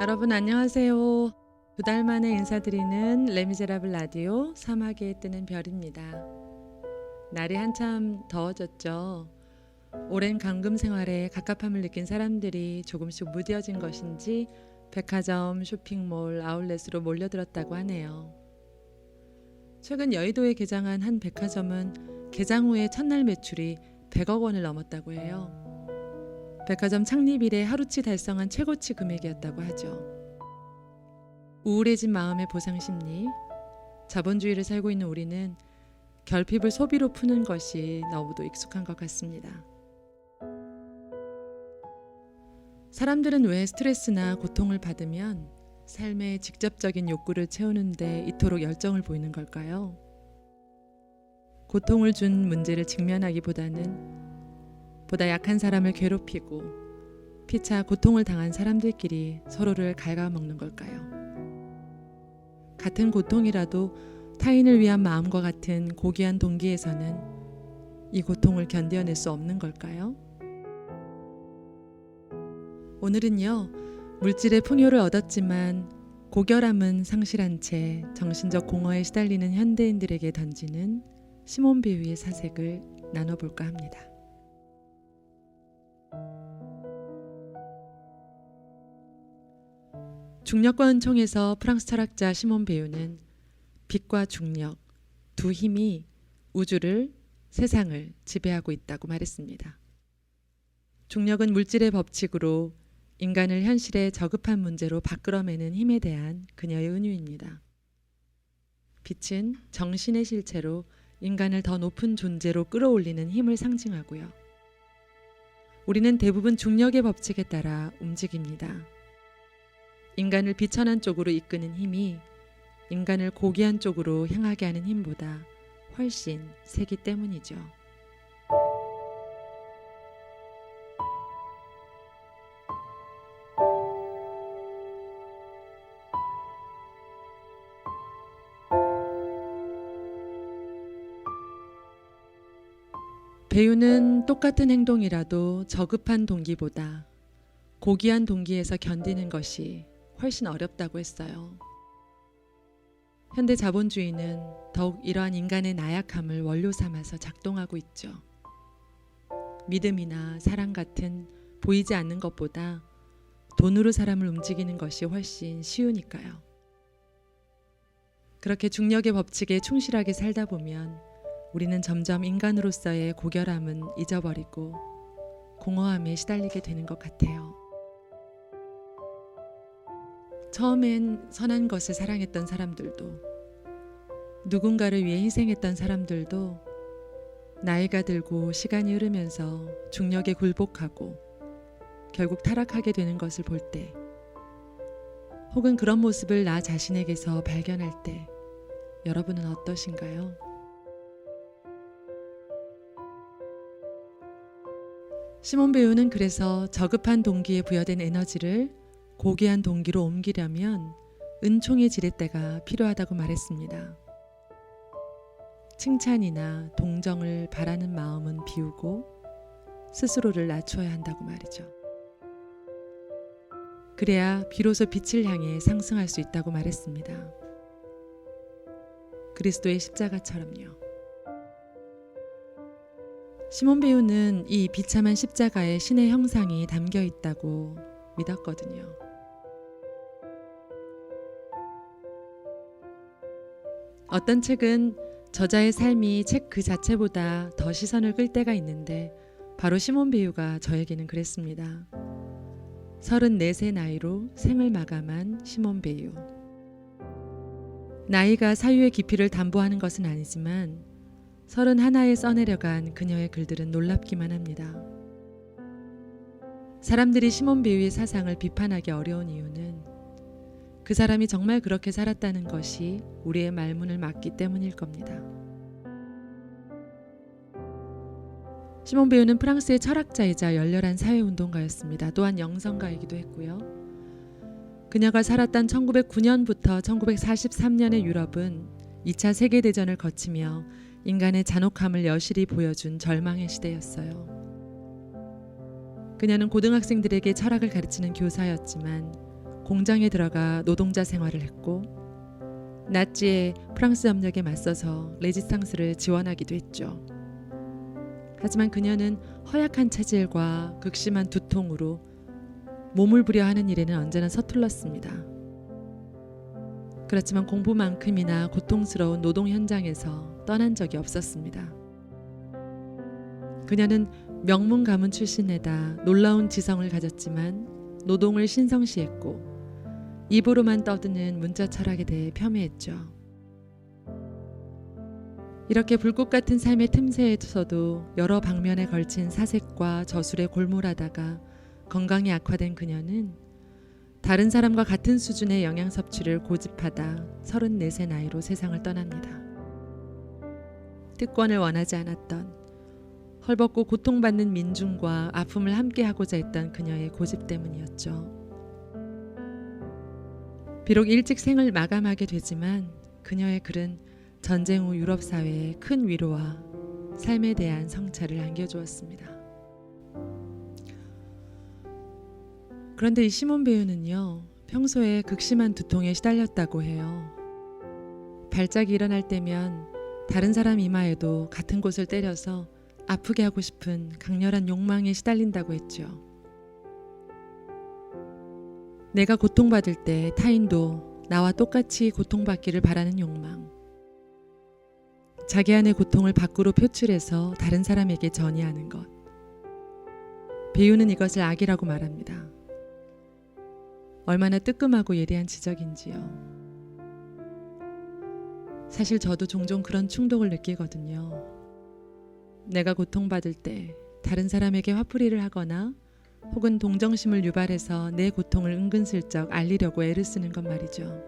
여러분 안녕하세요. 2달 만에 인사드리는 레미제라블 라디오 사막에 뜨는 별입니다. 날이 한참 더워졌죠. 오랜 감금 생활에 갑갑함을 느낀 사람들이 조금씩 무뎌진 것인지 백화점, 쇼핑몰, 아울렛으로 몰려들었다고 하네요. 최근 여의도에 개장한 한 백화점은 개장 후에 첫날 매출이 100억 원을 넘었다고 해요. 백화점 창립 이래 하루치 달성한 최고치 금액이었다고 하죠. 우울해진 마음의 보상심리, 자본주의를 살고 있는 우리는 결핍을 소비로 푸는 것이 너무도 익숙한 것 같습니다. 사람들은 왜 스트레스나 고통을 받으면 삶의 직접적인 욕구를 채우는데 이토록 열정을 보이는 걸까요? 고통을 준 문제를 직면하기보다는 보다 약한 사람을 괴롭히고 피차 고통을 당한 사람들끼리 서로를 갉아먹는 걸까요? 같은 고통이라도 타인을 위한 마음과 같은 고귀한 동기에서는 이 고통을 견뎌낼 수 없는 걸까요? 오늘은요, 물질의 풍요를 얻었지만 고결함은 상실한 채 정신적 공허에 시달리는 현대인들에게 던지는 시몬 배우의 사색을 나눠볼까 합니다. 중력과 은총에서 프랑스 철학자 시몬 베유는 빛과 중력, 두 힘이 우주를, 세상을 지배하고 있다고 말했습니다. 중력은 물질의 법칙으로 인간을 현실의 저급한 문제로 바꾸어매는 힘에 대한 그녀의 은유입니다. 빛은 정신의 실체로 인간을 더 높은 존재로 끌어올리는 힘을 상징하고요. 우리는 대부분 중력의 법칙에 따라 움직입니다. 인간을 비천한 쪽으로 이끄는 힘이 인간을 고귀한 쪽으로 향하게 하는 힘보다 훨씬 세기 때문이죠. 배우는 똑같은 행동이라도 저급한 동기보다 고귀한 동기에서 견디는 것이 훨씬 어렵다고 했어요. 현대 자본주의는 더욱 이러한 인간의 나약함을 원료 삼아서 작동하고 있죠. 믿음이나 사랑 같은 보이지 않는 것보다 돈으로 사람을 움직이는 것이 훨씬 쉬우니까요. 그렇게 중력의 법칙에 충실하게 살다 보면 우리는 점점 인간으로서의 고결함은 잊어버리고 공허함에 시달리게 되는 것 같아요. 처음엔 선한 것을 사랑했던 사람들도, 누군가를 위해 희생했던 사람들도 나이가 들고 시간이 흐르면서 중력에 굴복하고 결국 타락하게 되는 것을 볼 때, 혹은 그런 모습을 나 자신에게서 발견할 때 여러분은 어떠신가요? 시몬 베유는 그래서 저급한 동기에 부여된 에너지를 고귀한 동기로 옮기려면 은총의 지렛대가 필요하다고 말했습니다. 칭찬이나 동정을 바라는 마음은 비우고 스스로를 낮춰야 한다고 말이죠. 그래야 비로소 빛을 향해 상승할 수 있다고 말했습니다. 그리스도의 십자가처럼요. 시몬 베유는 이 비참한 십자가에 신의 형상이 담겨 있다고 믿었거든요. 어떤 책은 저자의 삶이 책 그 자체보다 더 시선을 끌 때가 있는데 바로 시몬 베유가 저에게는 그랬습니다. 34세 나이로 생을 마감한 시몬 베유. 나이가 사유의 깊이를 담보하는 것은 아니지만 31에 써내려간 그녀의 글들은 놀랍기만 합니다. 사람들이 시몬 베유의 사상을 비판하기 어려운 이유는 그 사람이 정말 그렇게 살았다는 것이 우리의 말문을 막기 때문일 겁니다. 시몬 베유는 프랑스의 철학자이자 열렬한 사회운동가였습니다. 또한 영성가이기도 했고요. 그녀가 살았던 1909년부터 1943년의 유럽은 2차 세계대전을 거치며 인간의 잔혹함을 여실히 보여준 절망의 시대였어요. 그녀는 고등학생들에게 철학을 가르치는 교사였지만 공장에 들어가 노동자 생활을 했고 나치의 프랑스 압력에 맞서서 레지스탕스를 지원하기도 했죠. 하지만 그녀는 허약한 체질과 극심한 두통으로 몸을 부려 하는 일에는 언제나 서툴렀습니다. 그렇지만 공부만큼이나 고통스러운 노동 현장에서 떠난 적이 없었습니다. 그녀는 명문 가문 출신에다 놀라운 지성을 가졌지만 노동을 신성시했고 입으로만 떠드는 문자 철학에 대해 폄훼했죠. 이렇게 불꽃 같은 삶의 틈새에서도 여러 방면에 걸친 사색과 저술에 골몰하다가 건강이 악화된 그녀는 다른 사람과 같은 수준의 영양 섭취를 고집하다 34세 나이로 세상을 떠납니다. 특권을 원하지 않았던 헐벗고 고통받는 민중과 아픔을 함께하고자 했던 그녀의 고집 때문이었죠. 비록 일찍 생을 마감하게 되지만 그녀의 글은 전쟁 후 유럽 사회에 큰 위로와 삶에 대한 성찰을 안겨주었습니다. 그런데 이 시몬 배우는요, 평소에 극심한 두통에 시달렸다고 해요. 발작이 일어날 때면 다른 사람 이마에도 같은 곳을 때려서 아프게 하고 싶은 강렬한 욕망에 시달린다고 했죠. 내가 고통받을 때 타인도 나와 똑같이 고통받기를 바라는 욕망. 자기 안의 고통을 밖으로 표출해서 다른 사람에게 전이하는 것. 배우는 이것을 악이라고 말합니다. 얼마나 뜨끔하고 예리한 지적인지요. 사실 저도 종종 그런 충동을 느끼거든요. 내가 고통받을 때 다른 사람에게 화풀이를 하거나 혹은 동정심을 유발해서 내 고통을 은근슬쩍 알리려고 애를 쓰는 것 말이죠.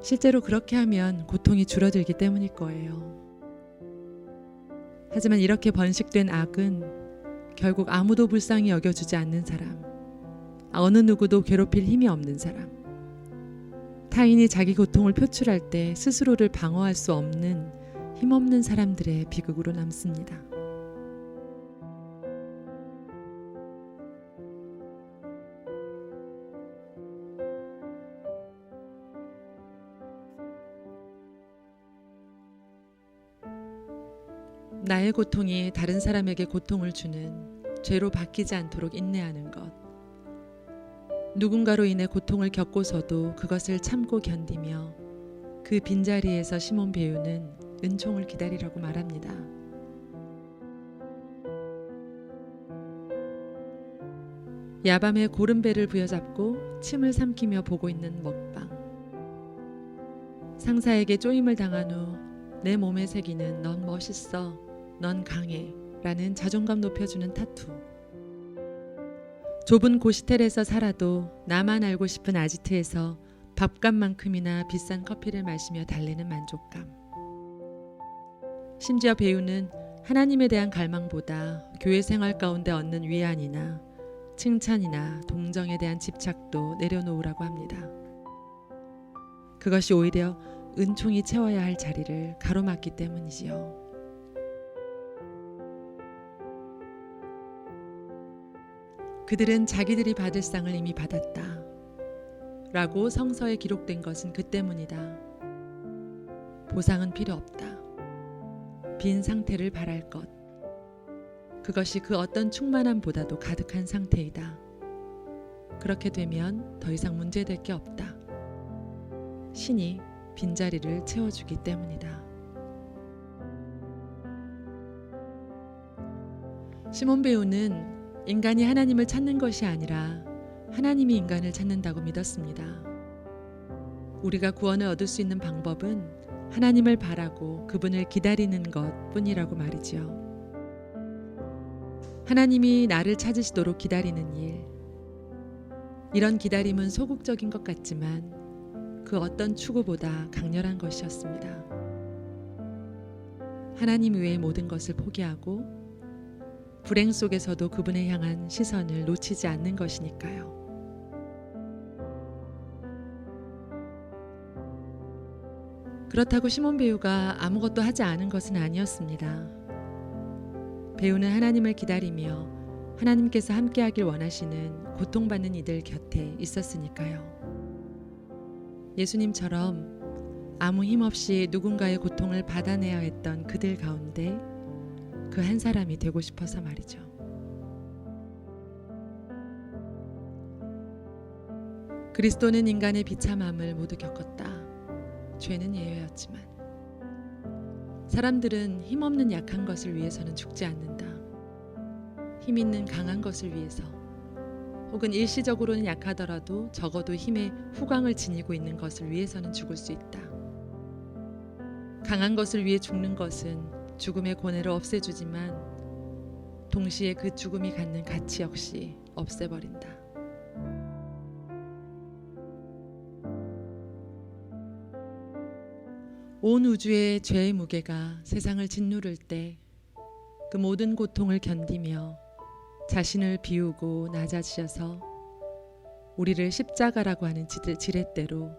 실제로 그렇게 하면 고통이 줄어들기 때문일 거예요. 하지만 이렇게 번식된 악은 결국 아무도 불쌍히 여겨주지 않는 사람, 어느 누구도 괴롭힐 힘이 없는 사람, 타인이 자기 고통을 표출할 때 스스로를 방어할 수 없는 힘없는 사람들의 비극으로 남습니다. 나의 고통이 다른 사람에게 고통을 주는 죄로 바뀌지 않도록 인내하는 것. 누군가로 인해 고통을 겪고서도 그것을 참고 견디며 그 빈자리에서 시몬 배우는 은총을 기다리라고 말합니다. 야밤에 고른 배를 부여잡고 침을 삼키며 보고 있는 먹방. 상사에게 쪼임을 당한 후 내 몸에 새기는 넌 멋있어, 넌 강해 라는 자존감 높여주는 타투. 좁은 고시텔에서 살아도 나만 알고 싶은 아지트에서 밥값만큼이나 비싼 커피를 마시며 달래는 만족감. 심지어 배우는 하나님에 대한 갈망보다 교회 생활 가운데 얻는 위안이나 칭찬이나 동정에 대한 집착도 내려놓으라고 합니다. 그것이 오히려 은총이 채워야 할 자리를 가로막기 때문이지요. 그들은 자기들이 받을 상을 이미 받았다 라고 성서에 기록된 것은 그 때문이다. 보상은 필요 없다. 빈 상태를 바랄 것. 그것이 그 어떤 충만함보다도 가득한 상태이다. 그렇게 되면 더 이상 문제될 게 없다. 신이 빈자리를 채워주기 때문이다. 시몬 배우는 인간이 하나님을 찾는 것이 아니라 하나님이 인간을 찾는다고 믿었습니다. 우리가 구원을 얻을 수 있는 방법은 하나님을 바라고 그분을 기다리는 것 뿐이라고 말이죠. 하나님이 나를 찾으시도록 기다리는 일. 이런 기다림은 소극적인 것 같지만 그 어떤 추구보다 강렬한 것이었습니다. 하나님 외의 모든 것을 포기하고 불행 속에서도 그분을 향한 시선을 놓치지 않는 것이니까요. 그렇다고 시몬 배우가 아무것도 하지 않은 것은 아니었습니다. 배우는 하나님을 기다리며 하나님께서 함께하길 원하시는 고통받는 이들 곁에 있었으니까요. 예수님처럼 아무 힘 없이 누군가의 고통을 받아내야 했던 그들 가운데 그 한 사람이 되고 싶어서 말이죠. 그리스도는 인간의 비참함을 모두 겪었다. 죄는 예외였지만 사람들은 힘없는 약한 것을 위해서는 죽지 않는다. 힘 있는 강한 것을 위해서, 혹은 일시적으로는 약하더라도 적어도 힘의 후광을 지니고 있는 것을 위해서는 죽을 수 있다. 강한 것을 위해 죽는 것은 죽음의 고뇌를 없애주지만 동시에 그 죽음이 갖는 가치 역시 없애버린다. 온 우주의 죄의 무게가 세상을 짓누를 때 그 모든 고통을 견디며 자신을 비우고 낮아지셔서 우리를 십자가라고 하는 지렛대로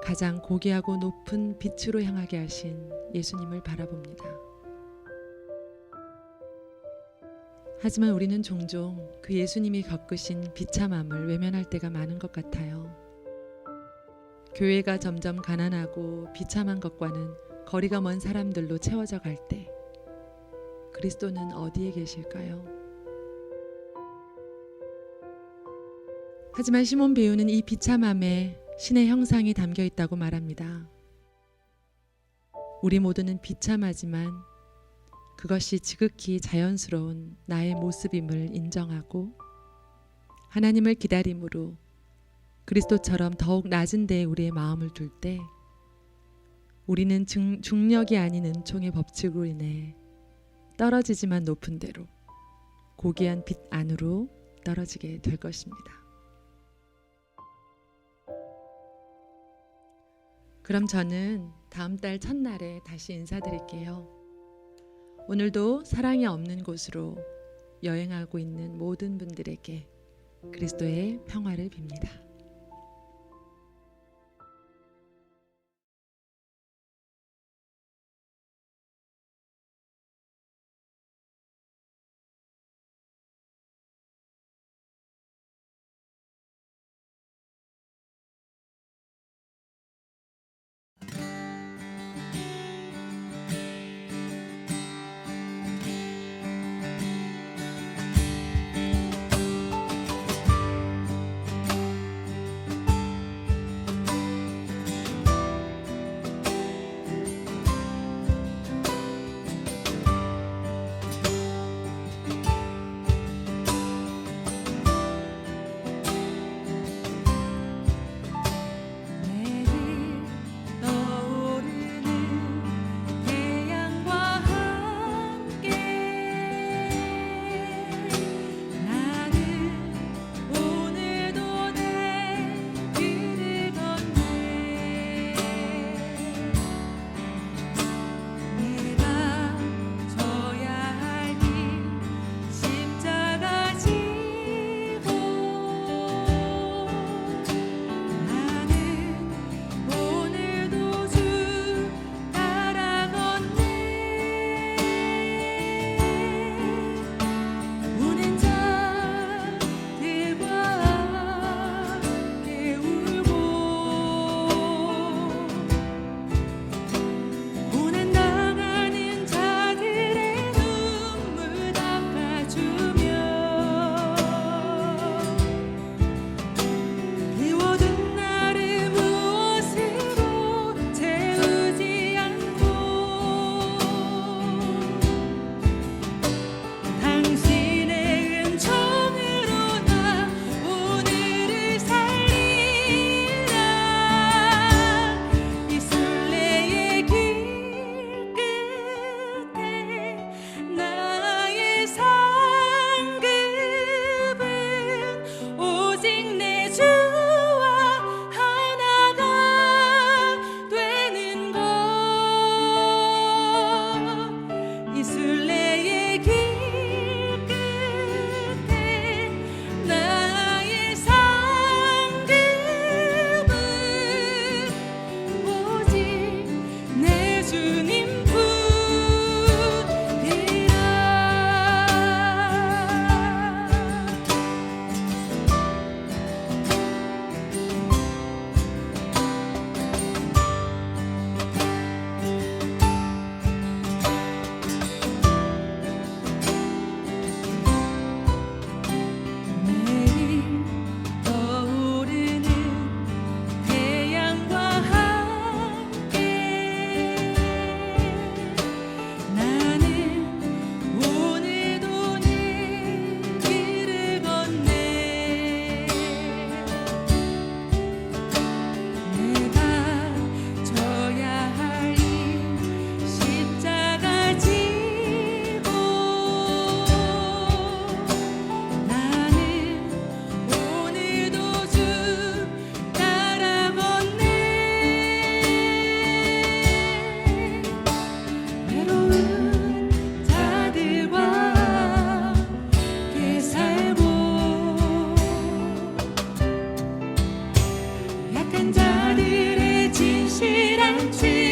가장 고귀하고 높은 빛으로 향하게 하신 예수님을 바라봅니다. 하지만 우리는 종종 그 예수님이 겪으신 비참함을 외면할 때가 많은 것 같아요. 교회가 점점 가난하고 비참한 것과는 거리가 먼 사람들로 채워져 갈 때 그리스도는 어디에 계실까요? 하지만 시몬 배우는 이 비참함에 신의 형상이 담겨 있다고 말합니다. 우리 모두는 비참하지만 그것이 지극히 자연스러운 나의 모습임을 인정하고 하나님을 기다림으로 그리스도처럼 더욱 낮은 데에 우리의 마음을 둘 때 우리는 중력이 아닌 은총의 법칙으로 인해 떨어지지만 높은 데로 고귀한 빛 안으로 떨어지게 될 것입니다. 그럼 저는 다음 달 첫날에 다시 인사드릴게요. 오늘도 사랑이 없는 곳으로 여행하고 있는 모든 분들에게 그리스도의 평화를 빕니다. 날 주